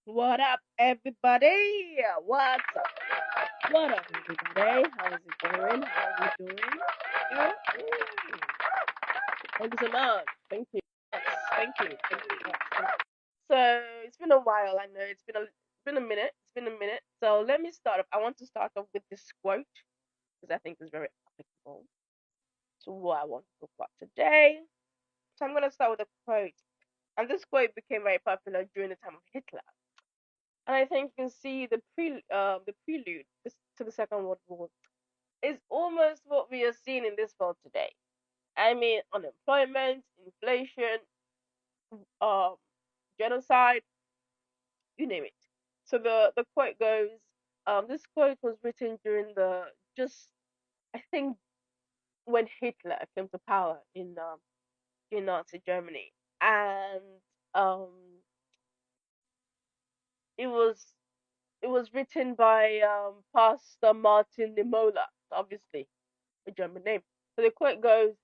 What up, everybody? What's up? What up, everybody? How is it going? How are you doing? Yeah. Thank you so much. Thank you. Yes, thank you. Thank you. Yes, thank you. So it's been a while. I know it's been a minute. It's been a minute. So let me start off. I want to start off with this quote because I think it's very applicable to what I want to talk about today. So I'm gonna start with a quote, and this quote became very popular during the time of Hitler. And I think you can see the prelude to the Second World War is almost what we are seeing in this world today. I mean, unemployment, inflation, um, genocide, you name it. So the quote goes, this quote was written during the just I think when Hitler came to power in Nazi Germany, and um, it was it was written by Pastor Martin Niemöller, obviously a German name. So the quote goes,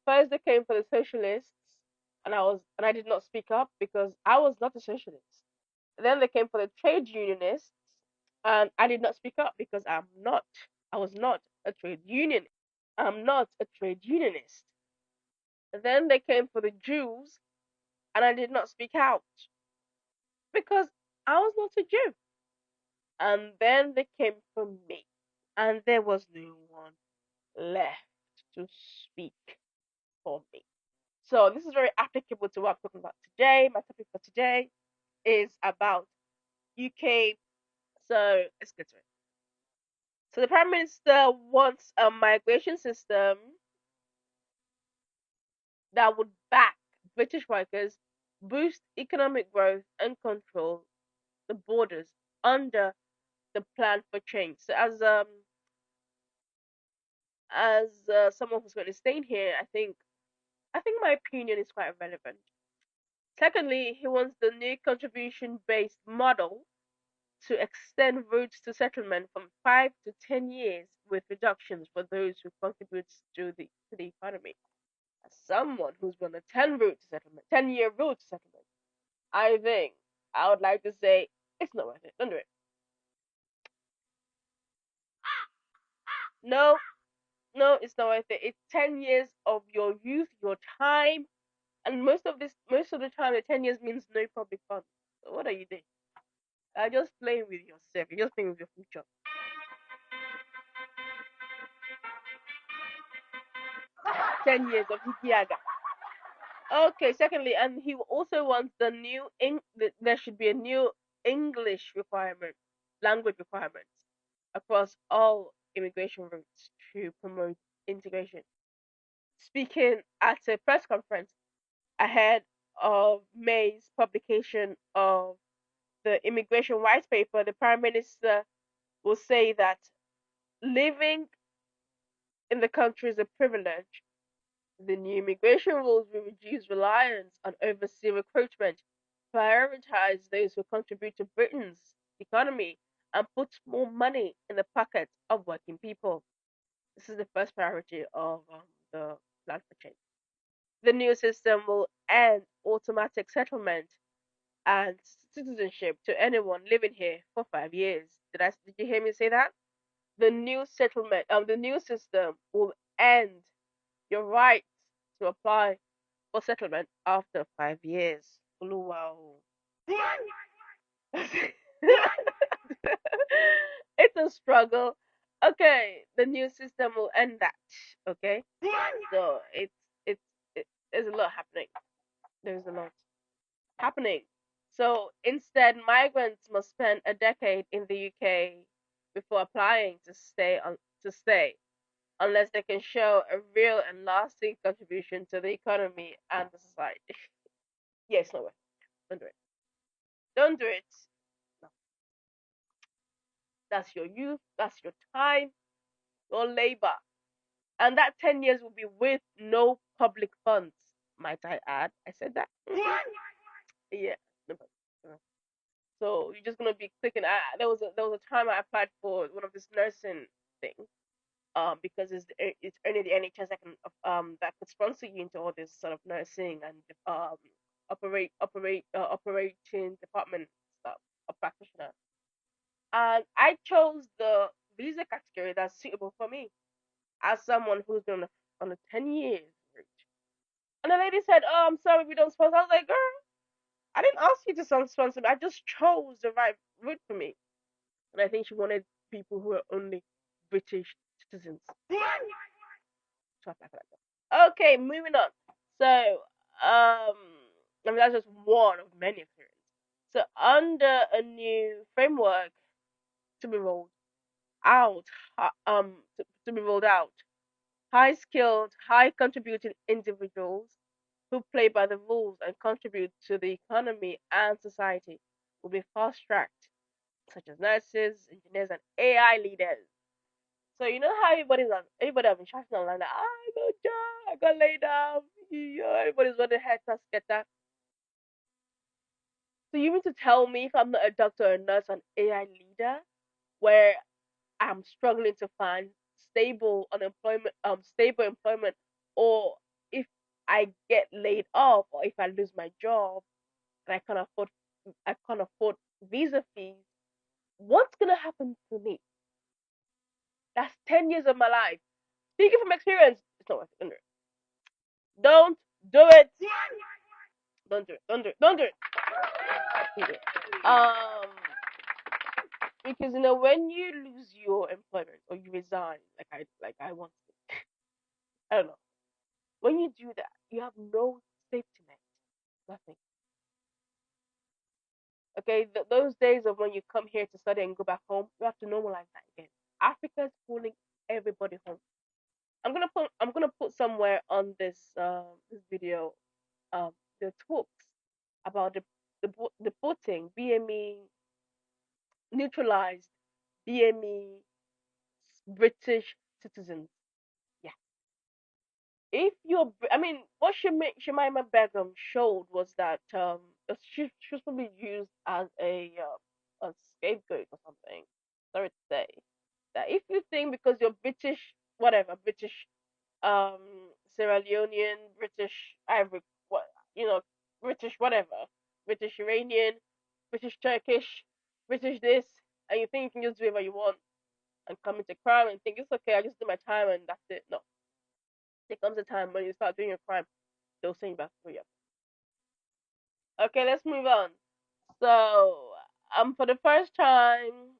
first they came for the socialists, and I did not speak up because I was not a socialist. Then they came for the trade unionists, and I did not speak up because I was not a trade union. I'm not a trade unionist. Then they came for the Jews, and I did not speak out because I was not a Jew. And then they came for me, and there was no one left to speak for me. So this is very applicable to what I'm talking about today. My topic for today is about UK. So let's get to it. So the Prime Minister wants a migration system that would back British workers, boost economic growth, and control the borders under the plan for change. So as someone who's going to stay in here, I think my opinion is quite relevant. Secondly, he wants the new contribution-based model to extend routes to settlement from 5 to 10 years with reductions for those who contribute to the economy. As someone who's on a 10-year route to settlement, I think I would like to say it's not worth it. Don't do it. No, no, it's not worth it. It's 10 years of your youth, your time, and most of the time, the 10 years means no public funds. So what are you doing? You're just playing with yourself. You're just playing with your future. 10 years of Hikiaga. Okay, secondly, and he also wants there should be a new English requirement, language requirements across all immigration routes to promote integration. Speaking at a press conference ahead of May's publication of the immigration white paper, the Prime Minister will say that living in the country is a privilege. The new immigration rules will reduce reliance on overseas recruitment, prioritize those who contribute to Britain's economy, and put more money in the pockets of working people. This is the first priority of the plan for change. The new system will end automatic settlement and citizenship to anyone living here for 5 years. Did you hear me say that? The new system will end your right to apply for settlement after 5 years. Wow. It's a struggle. Okay, the new system will end that. Okay, so it's there's a lot happening. There's a lot happening. So instead, migrants must spend a decade in the UK before applying to stay, unless they can show a real and lasting contribution to the economy and the society. Yes, no way. Don't do it. Don't do it. No. That's your youth. That's your time. Your labor. And that 10 years will be with no public funds. Might I add? I said that. Yeah. No, no. So you're just gonna be clicking. There was a time I applied for one of this nursing thing. Because it's only the NHS that could sponsor you into all this sort of nursing and operating department stuff. and I chose the visa category that's suitable for me as someone who's been on a 10 years route. And the lady said, "Oh, I'm sorry, we don't sponsor." I was like, "Girl, I didn't ask you to sponsor me. I just chose the right route for me." And I think she wanted people who are only British citizens. So I like that. Okay, moving on. So, that's just one of many experiences. So, under a new framework to be rolled out, to be rolled out, high skilled, high contributing individuals who play by the rules and contribute to the economy and society will be fast tracked, such as nurses, engineers, and AI leaders. So you know how everybody have been shouting online that I got job, I got laid off, everybody's running head to get that. So you mean to tell me if I'm not a doctor or a nurse, an AI leader, where I'm struggling to find stable employment, or if I get laid off, or if I lose my job and I can't afford visa fees, what's gonna happen to me? That's 10 years of my life. Speaking from experience, it's not worth it. Don't do it. Don't do it. Don't do it. Don't do it. Don't do it. Because when you lose your employment or you resign, like I once did, I don't know. When you do that, you have no safety net. Nothing. Okay, those days of when you come here to study and go back home, you have to normalize that again. Africa's pulling everybody home. I'm gonna put somewhere on this video the talks about the voting BME neutralized BME British citizens. Yeah. If you're, I mean, what Shemima Begum showed was that she was probably used as a scapegoat or something. Sorry to say that if you think because you're British, whatever, British, um, Sierra Leonean, British Ivory, what you know, British whatever, British Iranian, British Turkish, British this, and you think you can just do whatever you want and come into crime and think it's okay, I just do my time and that's it. No, there comes a time when you start doing your crime, they'll send you back to you. Okay, let's move on. So, for the first time,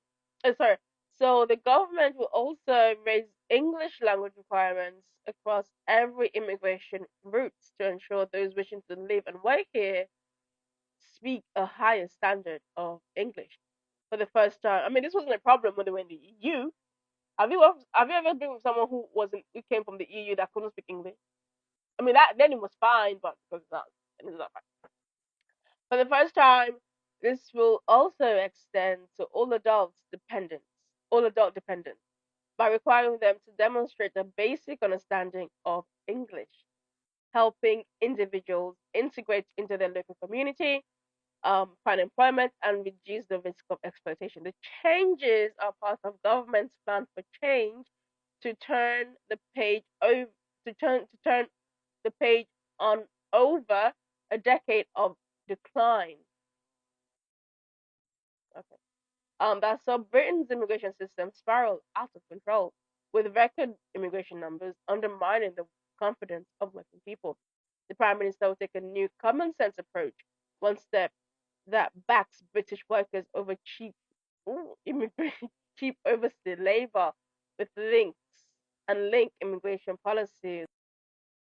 sorry. So the government will also raise English language requirements across every immigration routes to ensure those wishing to live and work here speak a higher standard of English. For the first time, I mean, this wasn't a problem when they were in the EU. Have you ever been with someone who came from the EU that couldn't speak English? I mean, that then it was fine, but because it's not fine. For the first time, this will also extend to all adult dependents, by requiring them to demonstrate a basic understanding of English, helping individuals integrate into their local community, find employment, and reduce the risk of exploitation. The changes are part of government's plan for change to turn the page over to turn the page on over a decade of decline. Okay. That saw Britain's immigration system spiral out of control, with record immigration numbers undermining the confidence of working people. The Prime Minister will take a new common sense approach, one step that backs British workers over immigration, cheap overseas labor with link immigration policies